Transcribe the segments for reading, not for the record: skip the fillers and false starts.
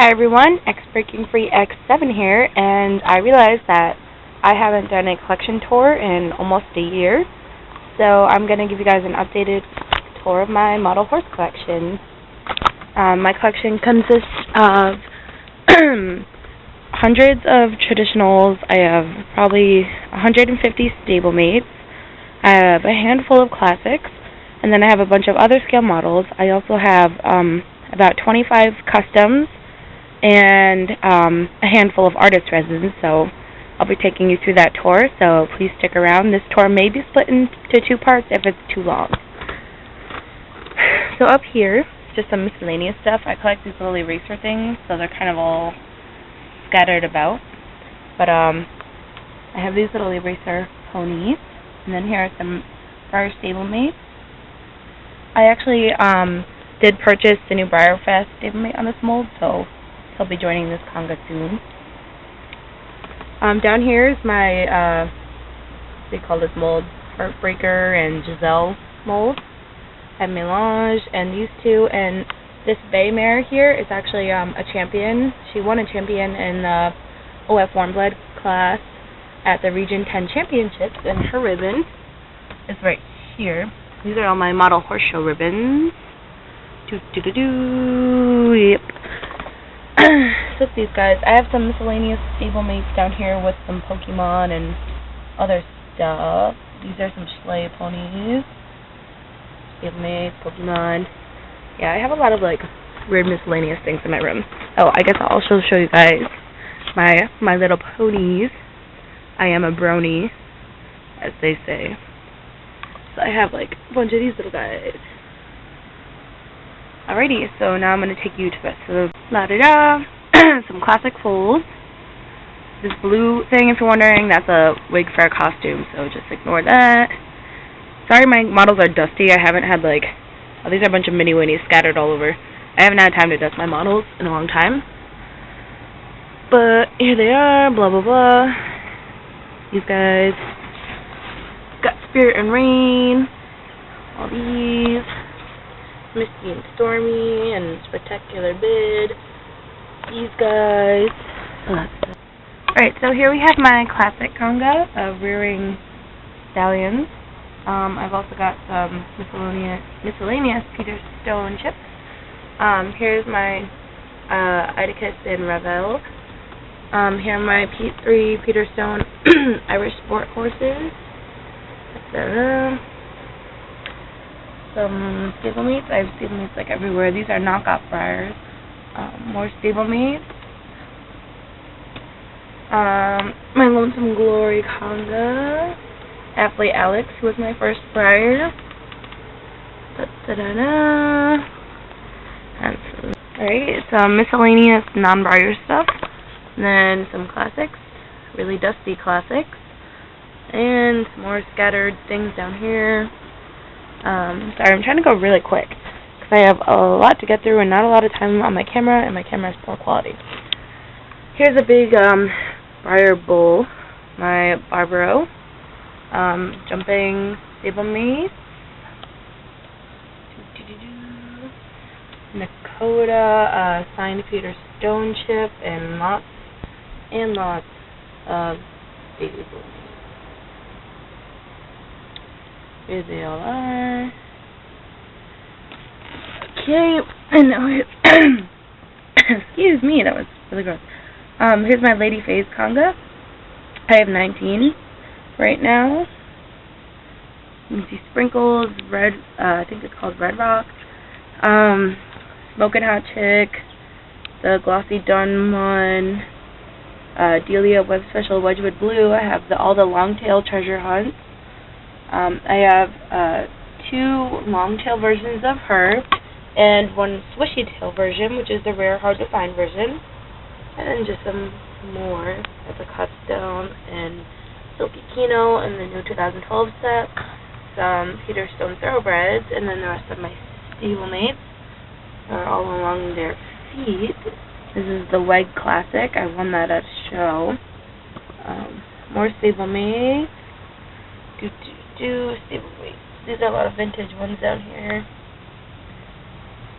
Hi everyone, X-Breaking Free X7 here, and I realized that I haven't done a collection tour in almost a year, so I'm going to give you guys an updated tour of my model horse collection. My collection consists of hundreds of traditionals. I have probably 150 stablemates. I have a handful of classics, and then I have a bunch of other scale models. I also have about 25 customs and a handful of artist resins, so I'll be taking you through that tour, so please stick around. This tour may be split into two parts if it's too long. So up here, just some miscellaneous stuff. I collect these little eraser things, so they're kind of all scattered about. But I have these little eraser ponies, and then here are some for our stablemates. I actually did purchase the new Briarfest stablemate on this mold, so he'll be joining this conga soon. Down here is my, they call this mold Heartbreaker and Giselle mold. I have Melange and these two, and this bay mare here is actually a champion. She won a champion in the OF Warmblood class at the Region 10 Championships, and her ribbon is right here. These are all my model horse show ribbons. Yep. So these guys, I have some miscellaneous stablemates down here with some Pokemon and other stuff. These are some sleigh ponies, stablemates, Pokemon. Yeah, I have a lot of like weird miscellaneous things in my room. Oh, I guess I'll also show you guys my little ponies. I am a brony, as they say. So I have like a bunch of these little guys. Alrighty, so now I'm going to take you to the rest of the la-da-da. Some classic folds. This blue thing, if you're wondering, that's a wig fair costume, so just ignore that. Sorry my models are dusty. I haven't had like, oh, these are a bunch of mini winnies scattered all over. I haven't had time to dust my models in a long time. But here they are, blah blah blah. These guys. Got Spirit and Rain. All these. Misty and Stormy and Spectacular Bid. These guys. Alright, so here we have my classic conga of rearing stallions. I've also got some miscellaneous Peterson chips. Here's my Idicus and Ravel. Here are my three Peterson Irish sport horses. Some stablemates. I have stablemates like everywhere. These are knockoff briars. More stablemates. My Lonesome Glory conga. Athlete Alex, who was my first briar. Alright, some miscellaneous non-briar stuff. And then some classics. Really dusty classics. And some more scattered things down here. Sorry, I'm trying to go really quick because I have a lot to get through and not a lot of time on my camera, and my camera is poor quality. Here's a big briar bull, my Barbaro, jumping stablemate, Nakota, signed Peter Stone chip, and lots of stablemates. Here they all are. Okay, and now excuse me, that was really gross. Here's my Ladyface conga. I have 19 right now. You can see Sprinkles, Red, I think it's called Red Rock. Smokin' Hot Chick, the Glossy Dun one, Delia Web Special Wedgwood Blue. I have all the Longtail Treasure Hunts. I have two long-tail versions of her, and one swishy-tail version, which is the rare, hard-to-find version, and then just some more. That's a custom and Silky Kino in the new 2012 set, some Peter Stone Thoroughbreds, and then the rest of my stablemates are all along their feet. This is the WEG Classic. I won that at a show. More stablemates. Stablemates. These are a lot of vintage ones down here.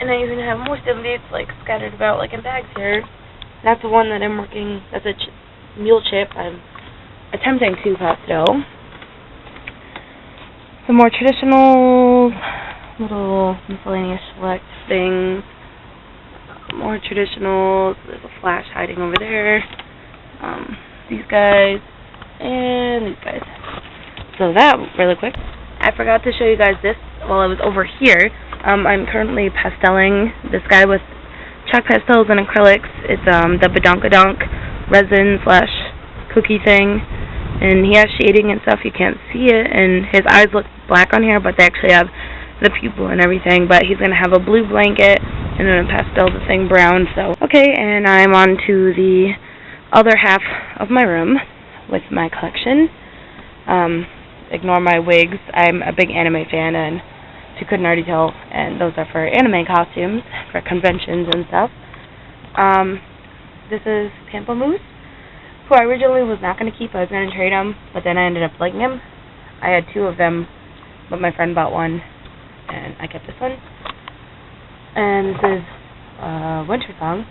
And I even have more stimulates like scattered about like in bags here. That's the one that I'm working, that's a mule chip I'm attempting to pastel. Some more traditional little miscellaneous select things. More traditional, there's a flash hiding over there. These guys, and these guys. So that, really quick, I forgot to show you guys this while I was over here. I'm currently pasteling this guy with chalk pastels and acrylics. It's the Badonkadonk resin / cookie thing, and he has shading and stuff. You can't see it, and his eyes look black on here, but they actually have the pupil and everything. But he's gonna have a blue blanket, and then pastel the thing brown. So okay, and I'm on to the other half of my room with my collection. Ignore my wigs. I'm a big anime fan, and if you couldn't already tell, and those are for anime costumes, for conventions and stuff. This is Pamplemousse, who I originally was not going to keep. I was going to trade him, but then I ended up liking him. I had 2 of them, but my friend bought one, and I kept this one. And this is Winter Song,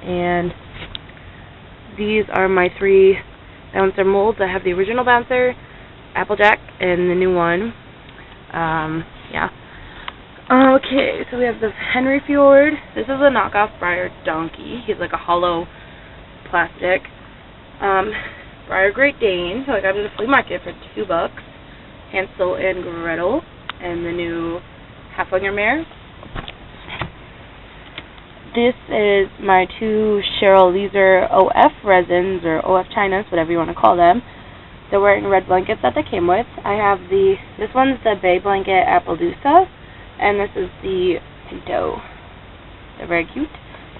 and these are my 3 bouncer molds. I have the original bouncer, Applejack, and the new one. Yeah. Okay, so we have this Henry Fjord. This is a knockoff Briar Donkey. He's like a hollow plastic. Briar Great Dane, so I got him at the flea market for $2. Hansel and Gretel, and the new Halflinger Mare. This is my 2 Cheryl. These are OF resins, or OF Chinas, whatever you want to call them. They're wearing red blankets that they came with. I have this one's the Bay Blanket Appaloosa, and this is the Pinto. They're very cute.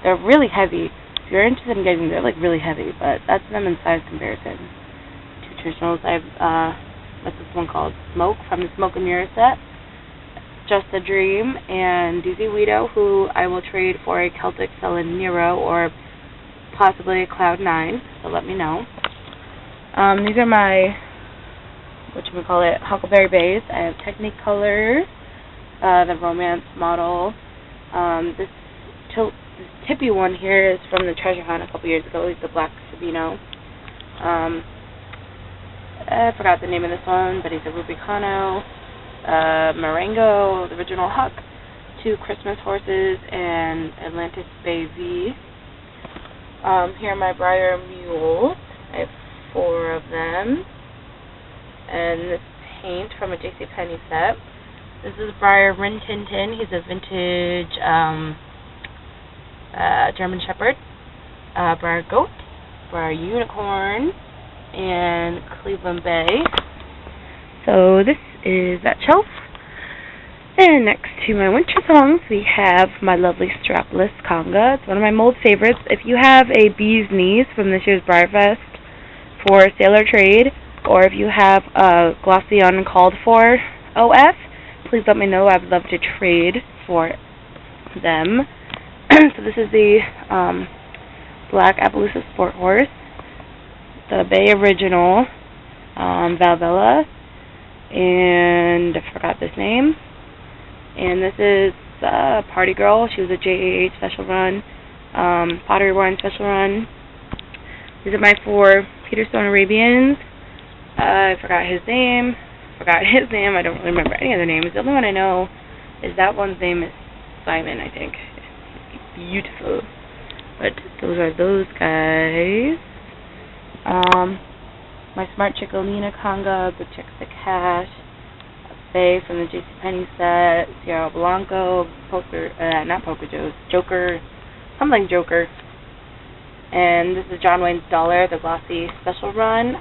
They're really heavy. If you're interested in getting them, they're like really heavy, but that's them in size comparison. 2 traditionals. I have, what's this one called? Smoke, from the Smoke and Mirror set. Just a Dream, and Doozy Weedo, who I will trade for a Celtic Selenero or possibly a Cloud9, so let me know. These are my, Huckleberry Bays. I have Technicolor, the Romance model. This tippy one here is from the treasure hunt a couple years ago. He's the Black Sabino. I forgot the name of this one, but he's a Rubicano. Marengo, the original Huck, 2 Christmas horses, and Atlantis Bay V. Here are my Briar Mules. I have 4 of them. And this paint from a JCPenney set. This is Briar Rin Tin Tin. He's a vintage German Shepherd. Briar Goat, Briar Unicorn, and Cleveland Bay. So this is that shelf. And next to my winter songs, we have my lovely strapless conga. It's one of my mold favorites. If you have a bee's knees from this year's Briarfest for sale or trade, or if you have a glossy uncalled for OF, please let me know. I would love to trade for them. So this is the Black Appaloosa Sport Horse, the Bay Original, Valvella, and I forgot this name. And this is Party Girl. She was a JAH special run, Pottery Wine special run. These are my 4 Peterson Arabians. I forgot his name. I don't really remember any other names. The only one I know is that one's name is Simon, I think. Beautiful. But those are those guys. My Smart Chickalina Conga, Good Chick the Cash, Faye from the JCPenney set, Sierra Blanco, not Poker Joe's, Joker, something Joker. And this is John Wayne's Dollar, the glossy special run.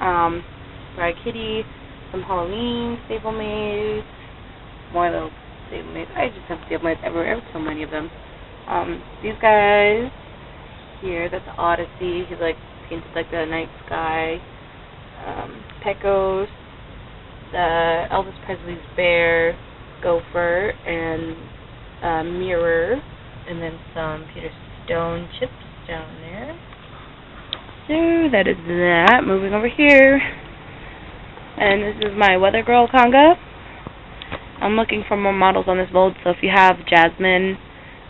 Bride Kitty, some Halloween stablemates, more little stablemates. I just have stablemates everywhere. I have so many of them. These guys here, that's Odyssey. He's like painted like the night sky. Pecos, the Elvis Presley's Bear, Gopher, and Mirror, and then some Peter Stone chips down there. So that is that. Moving over here. And this is my Weather Girl conga. I'm looking for more models on this mold, so if you have Jasmine,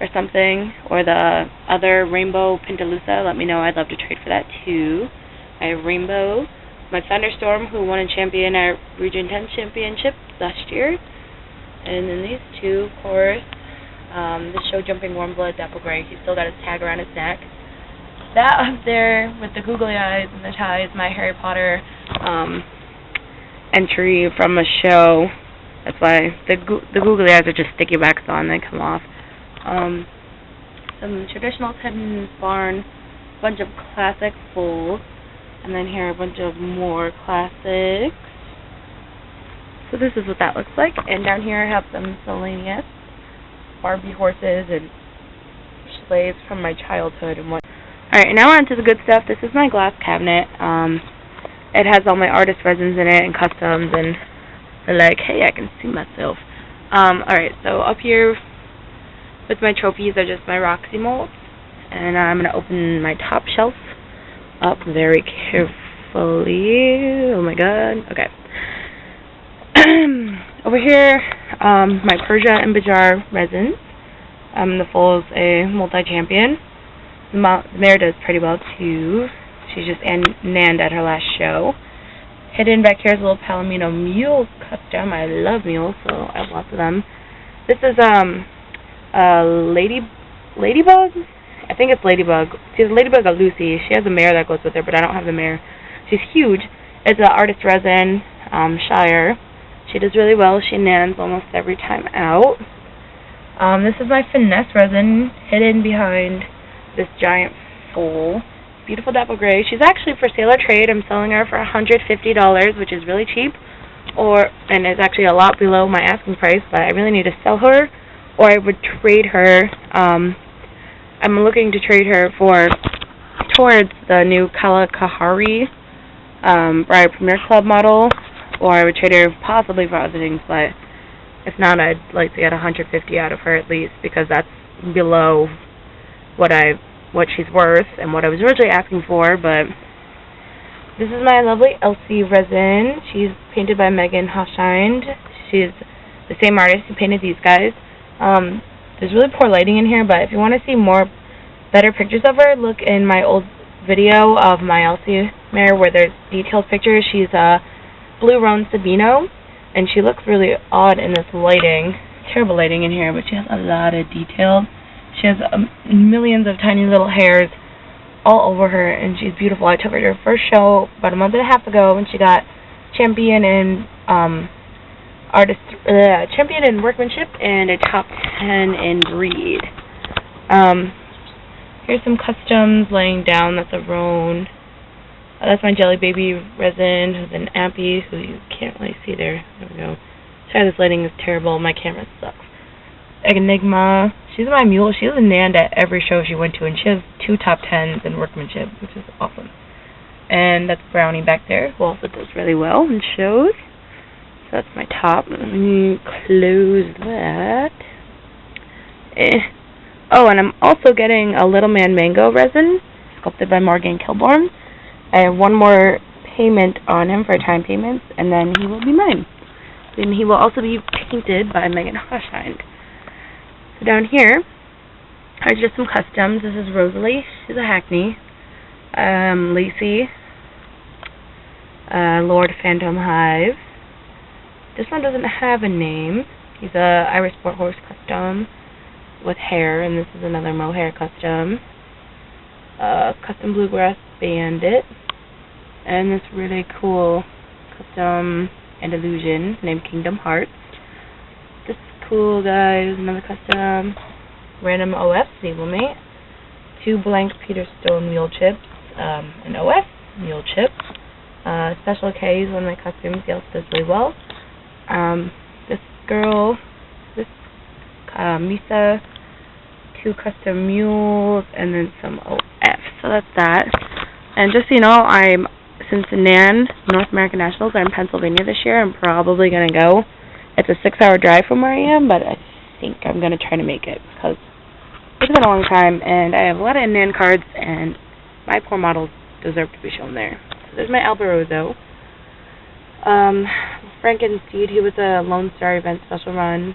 or something, or the other Rainbow Pintalusa, let me know. I'd love to trade for that too. I have Rainbow, my Thunderstorm, who won a champion at Region 10 Championship last year. And then these two, of course. This show Jumping Warm Blood Dapple Gray. He's still got his tag around his neck. That up there with the googly eyes and the tie is my Harry Potter entry from a show. That's why the googly eyes are just sticky wax on, they come off. Some traditional Timmins Barn, a bunch of classic fulls, and then here are a bunch of more classics. So this is what that looks like. And down here I have some Miscellaneous, Barbie horses and slaves from my childhood and what. Alright, now on to the good stuff. This is my glass cabinet. It has all my artist resins in it and customs, and they're like, hey, I can see myself. Alright, so up here with my trophies are just my Roxy molds, and I'm going to open my top shelf up very carefully. Oh my god. Okay. Over here, my Persia and Bajar resins. The full is a multi-champion. The mare does pretty well too. She just nanned at her last show. Hidden back here is a little Palomino mule custom. I love mules, so I have lots of them. This is Ladybug? I think it's Ladybug. She's Ladybug or Lucy. She has a mare that goes with her, but I don't have the mare. She's huge. It's an artist resin, Shire. She does really well. She nans almost every time out. This is my finesse resin hidden behind this giant foal. Beautiful dapple gray. She's actually for sale or trade. I'm selling her for $150, which is really cheap, and it's actually a lot below my asking price, but I really need to sell her, or I would trade her. I'm looking to trade her towards the new Kalahari Briar Premier Club model, or I would trade her possibly for other things, but if not, I'd like to get $150 out of her at least, because that's below what she's worth and what I was originally asking for. But this is my lovely Elsie resin. She's painted by Megan Hochschind. She's the same artist who painted these guys. There's really poor lighting in here, but if you want to see better pictures of her, look in my old video of my Elsie mare where there's detailed pictures. She's Blue Roan Sabino, and she looks really odd in this lighting. Terrible lighting in here, but she has a lot of detail. She has millions of tiny little hairs all over her, and she's beautiful. I took her to her first show about a month and a half ago, and she got champion in champion in workmanship and a top 10 in breed. Here's some customs laying down. That's a roan. That's my Jelly Baby resin, who's an Appy, who you can't really see there. There we go. Sorry, this lighting is terrible. My camera sucks. Enigma. She's my mule. She was a Nand at every show she went to, and she has 2 top 10s in workmanship, which is awesome. And that's Brownie back there, who also does really well in shows. So that's my top. Let me close that. Oh, and I'm also getting a Little Man Mango resin, sculpted by Morgan Kilborn. I have one more payment on him for time payments, and then he will be mine. And he will also be painted by Megan Hochschind. So down here are just some customs. This is Rosalie. She's a Hackney. Lacey. Lord Phantom Hive. This one doesn't have a name. He's a Irish Sport Horse custom with hair, and this is another mohair custom. Custom Bluegrass Bandit. And this really cool custom and illusion named Kingdom Hearts. This is cool, guys. Another custom. Random OF stablemate. 2 blank Peterson mule chips. An OF mule chip. Special K is one of my costumes. He also does really well. This girl, Misa, 2 custom mules, and then some OF. So that's that. And just so you know, since the NAN, North American Nationals, are in Pennsylvania this year, I'm probably going to go. It's a 6-hour drive from where I am, but I think I'm going to try to make it, because it's been a long time, and I have a lot of NAN cards, and my poor models deserve to be shown there. So there's my Alberozo. Frankensteed, he was a Lone Star event special run.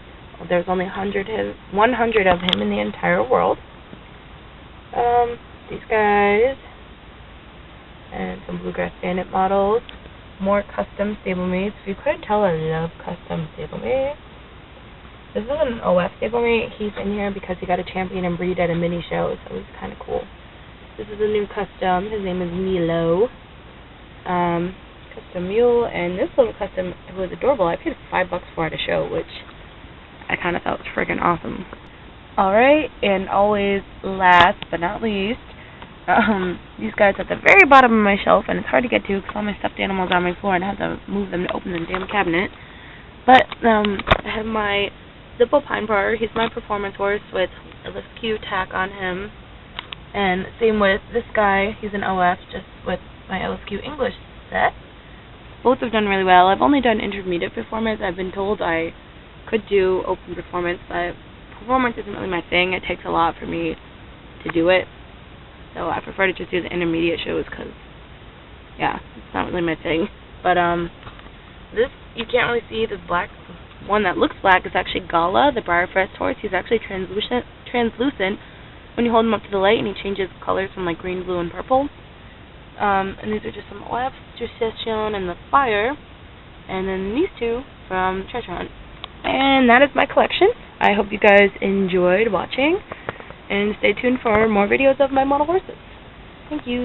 There's only 100 of him in the entire world. These guys, and some Bluegrass Bandit models. More custom stablemates. If you couldn't tell, I love custom stablemates. This is an OF stablemate. He's in here because he got a champion and breed at a mini show, so he's kind of cool. This is a new custom. His name is Milo. Custom mule, and this little custom was adorable. I paid $5 for it at a show, which I kind of thought was friggin' awesome. Alright, and always last but not least, these guys at the very bottom of my shelf, and it's hard to get to because all my stuffed animals are on my floor and I have to move them to open the damn cabinet. But I have my Zippo Pine Bar. He's my performance horse with a LSQ tack on him. And same with this guy. He's an OF, just with my LSQ English set. Both have done really well. I've only done intermediate performance. I've been told I could do open performance, but performance isn't really my thing. It takes a lot for me to do it. So I prefer to just do the intermediate shows because, yeah, it's not really my thing. But this, you can't really see this black one that looks black is actually Gala, the Briarfest horse. He's actually translucent when you hold him up to the light, and he changes colors from like green, blue, and purple. And these are just some OFs, Justition and the Fire, and then these two from Treasure Hunt. And that is my collection. I hope you guys enjoyed watching, and stay tuned for more videos of my model horses. Thank you.